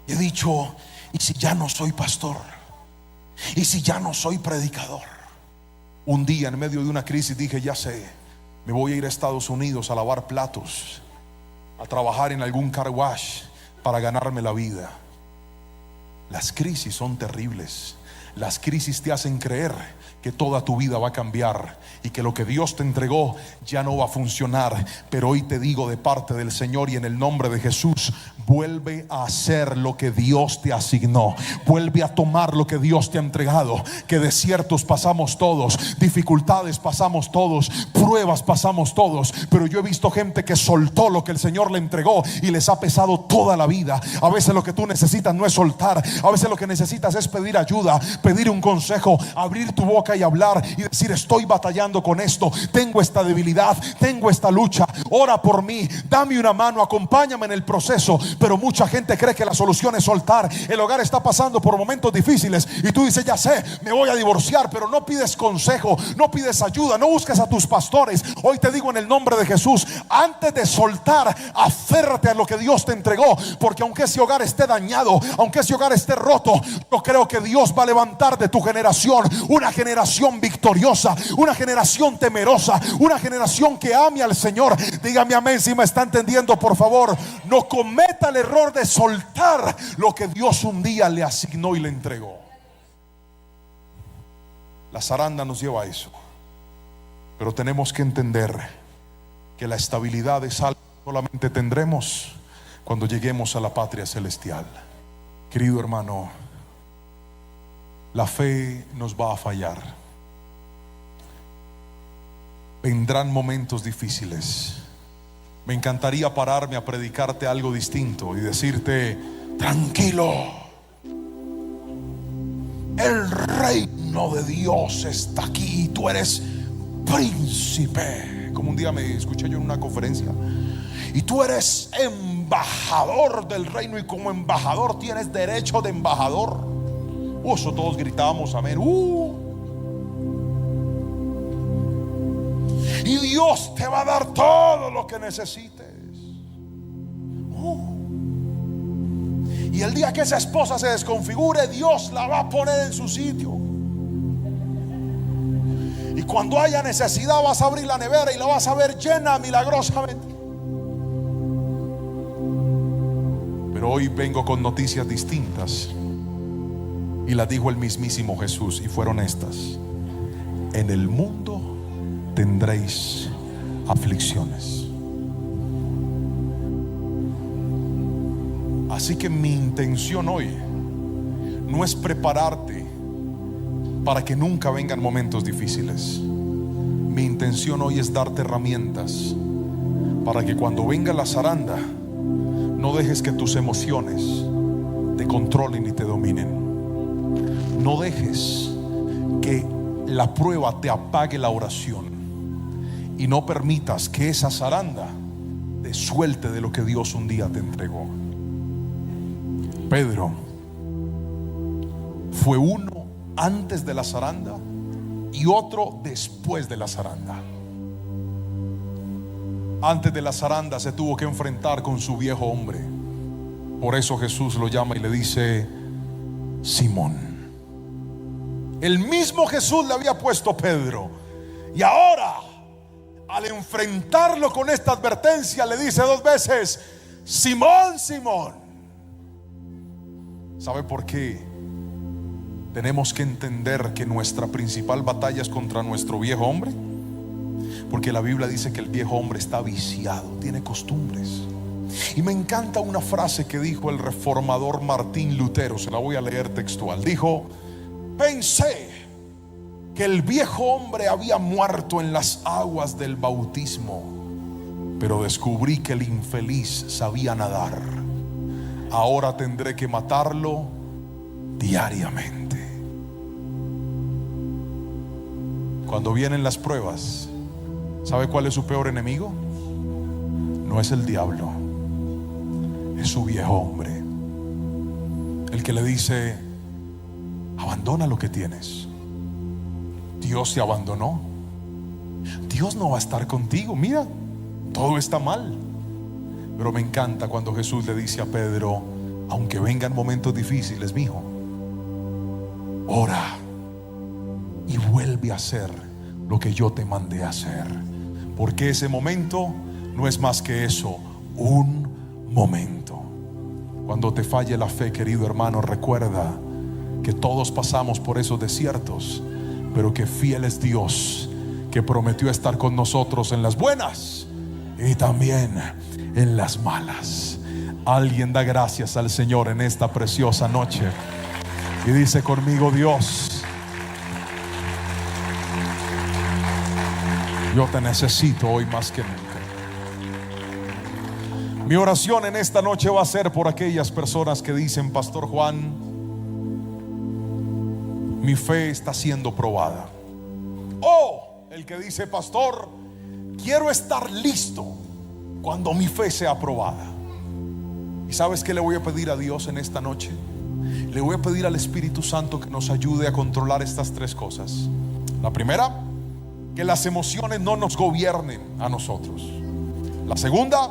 y he dicho: ¿y si ya no soy pastor? ¿Y si ya no soy predicador? Un día en medio de una crisis dije: ya sé, me voy a ir a Estados Unidos a lavar platos, a trabajar en algún car wash para ganarme la vida. Las crisis son terribles. Las crisis te hacen creer que toda tu vida va a cambiar y que lo que Dios te entregó ya no va a funcionar. Pero hoy te digo de parte del Señor y en el nombre de Jesús: vuelve a hacer lo que Dios te asignó, vuelve a tomar lo que Dios te ha entregado. Que desiertos pasamos todos, dificultades pasamos todos, pruebas pasamos todos, pero yo he visto gente que soltó lo que el Señor le entregó y les ha pesado toda la vida. A veces lo que tú necesitas no es soltar, a veces lo que necesitas es pedir ayuda, pedir un consejo, abrir tu boca y hablar y decir: estoy batallando con esto, tengo esta debilidad, tengo esta lucha, ora por mí, dame una mano, acompáñame en el proceso. Pero mucha gente cree que la solución es soltar. El hogar está pasando por momentos difíciles y tú dices: ya sé, me voy a divorciar, pero no pides consejo, no pides ayuda, no buscas a tus pastores. Hoy te digo en el nombre de Jesús: antes de soltar, aférrate a lo que Dios te entregó, porque aunque ese hogar esté dañado, aunque ese hogar esté roto, yo creo que Dios va a levantar levantar de tu generación una generación victoriosa, una generación temerosa, una generación que ame al Señor. Dígame amén si me está entendiendo, por favor. No cometa el error de soltar lo que Dios un día le asignó y le entregó. La zaranda nos lleva a eso, pero tenemos que entender que la estabilidad es algo que solamente tendremos cuando lleguemos a la patria celestial. Querido hermano, la fe nos va a fallar. Vendrán momentos difíciles. Me encantaría pararme a predicarte algo distinto y decirte: tranquilo, el reino de Dios está aquí, tú eres príncipe. Como un día me escuché yo en una conferencia, y tú eres embajador del reino, y como embajador tienes derecho de embajador. Eso todos gritábamos amén. Y Dios te va a dar todo lo que necesites. Y el día que esa esposa se desconfigure, Dios la va a poner en su sitio. Y cuando haya necesidad, vas a abrir la nevera y la vas a ver llena milagrosamente. Pero hoy vengo con noticias distintas, y las dijo el mismísimo Jesús, y fueron estas: en el mundo tendréis aflicciones. Así que mi intención hoy no es prepararte para que nunca vengan momentos difíciles. Mi intención hoy es darte herramientas para que cuando venga la zaranda, no dejes que tus emociones te controlen y te dominen. No dejes que la prueba te apague la oración, y no permitas que esa zaranda te suelte de lo que Dios un día te entregó. Pedro fue uno antes de la zaranda y otro después de la zaranda. Antes de la zaranda se tuvo que enfrentar con su viejo hombre. Por eso Jesús lo llama y le dice: Simón. El mismo Jesús le había puesto Pedro, y ahora, al enfrentarlo con esta advertencia, le dice 2 veces: Simón, Simón. ¿Sabe por qué? Tenemos que entender que nuestra principal batalla es contra nuestro viejo hombre. Porque la Biblia dice que el viejo hombre está viciado, tiene costumbres. Y me encanta una frase que dijo el reformador Martín Lutero, se la voy a leer textual. Dijo: pensé que el viejo hombre había muerto en las aguas del bautismo, pero descubrí que el infeliz sabía nadar. Ahora tendré que matarlo diariamente. Cuando vienen las pruebas, ¿sabe cuál es su peor enemigo? No es el diablo, es su viejo hombre. El que le dice: abandona lo que tienes. Dios se abandonó. Dios no va a estar contigo. Mira, todo está mal. Pero me encanta cuando Jesús le dice a Pedro: aunque vengan momentos difíciles, mi hijo, ora y vuelve a hacer lo que yo te mandé a hacer. Porque ese momento no es más que eso, un momento. Cuando te falle la fe, querido hermano, recuerda que todos pasamos por esos desiertos, pero que fiel es Dios, que prometió estar con nosotros en las buenas y también en las malas. Alguien da gracias al Señor en esta preciosa noche y dice conmigo: Dios, yo te necesito hoy más que nunca. Mi oración en esta noche va a ser por aquellas personas que dicen: Pastor Juan, mi fe está siendo probada. O el que dice: Pastor, quiero estar listo cuando mi fe sea probada. ¿Y sabes qué le voy a pedir a Dios en esta noche? Le voy a pedir al Espíritu Santo que nos ayude a controlar estas 3 cosas. La primera, que las emociones no nos gobiernen a nosotros. La segunda,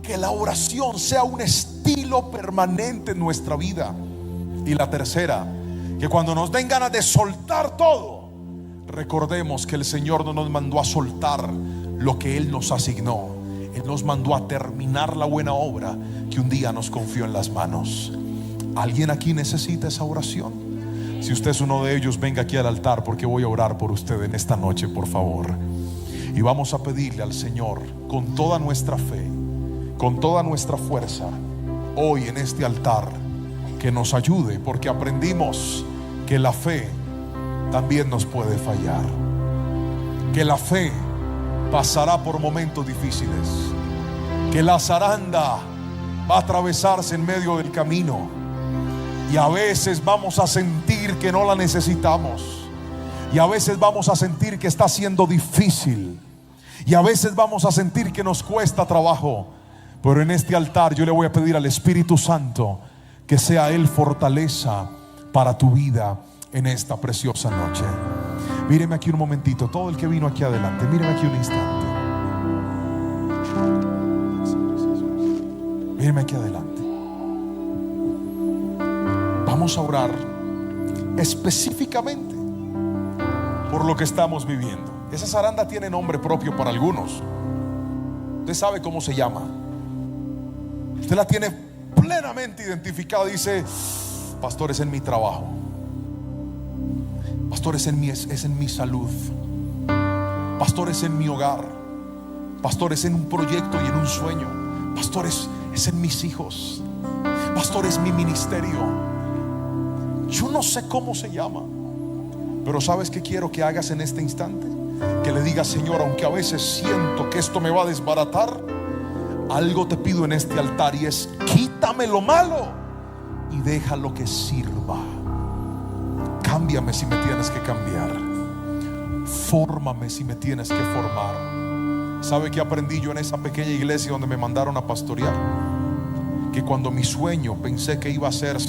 que la oración sea un estilo permanente en nuestra vida. Y la tercera, Que cuando nos den ganas de soltar todo, recordemos que el Señor no nos mandó a soltar lo que Él nos asignó. Él nos mandó a terminar la buena obra que un día nos confió en las manos. ¿Alguien aquí necesita esa oración? Si usted es uno de ellos, venga aquí al altar, porque voy a orar por usted en esta noche, por favor. Y vamos a pedirle al Señor con toda nuestra fe, con toda nuestra fuerza, hoy en este altar, que nos ayude, porque aprendimos que la fe también nos puede fallar, que la fe pasará por momentos difíciles, que la zaranda va a atravesarse en medio del camino, y a veces vamos a sentir que no la necesitamos, y a veces vamos a sentir que está siendo difícil, y a veces vamos a sentir que nos cuesta trabajo. Pero en este altar yo le voy a pedir al Espíritu Santo que sea Él fortaleza para tu vida en esta preciosa noche. Míreme aquí un momentito, todo el que vino aquí adelante, míreme aquí un instante. Míreme aquí adelante. Vamos a orar específicamente por lo que estamos viviendo. Esa zaranda tiene nombre propio para algunos. Usted sabe cómo se llama. Usted la tiene plenamente identificada. Dice: pastor, es en mi trabajo. Pastor, es en mi salud. Pastor, es en mi hogar. Pastor, es en un proyecto y en un sueño. Pastor, es en mis hijos. Pastor, es mi ministerio. Yo no sé cómo se llama, pero ¿sabes qué quiero que hagas en este instante? Que le digas: Señor, aunque a veces siento que esto me va a desbaratar, algo te pido en este altar, y es: quítame lo malo y deja lo que sirva. Cámbiame si me tienes que cambiar. Fórmame si me tienes que formar. ¿Sabe qué aprendí yo en esa pequeña iglesia donde me mandaron a pastorear? Que cuando mi sueño pensé que iba a ser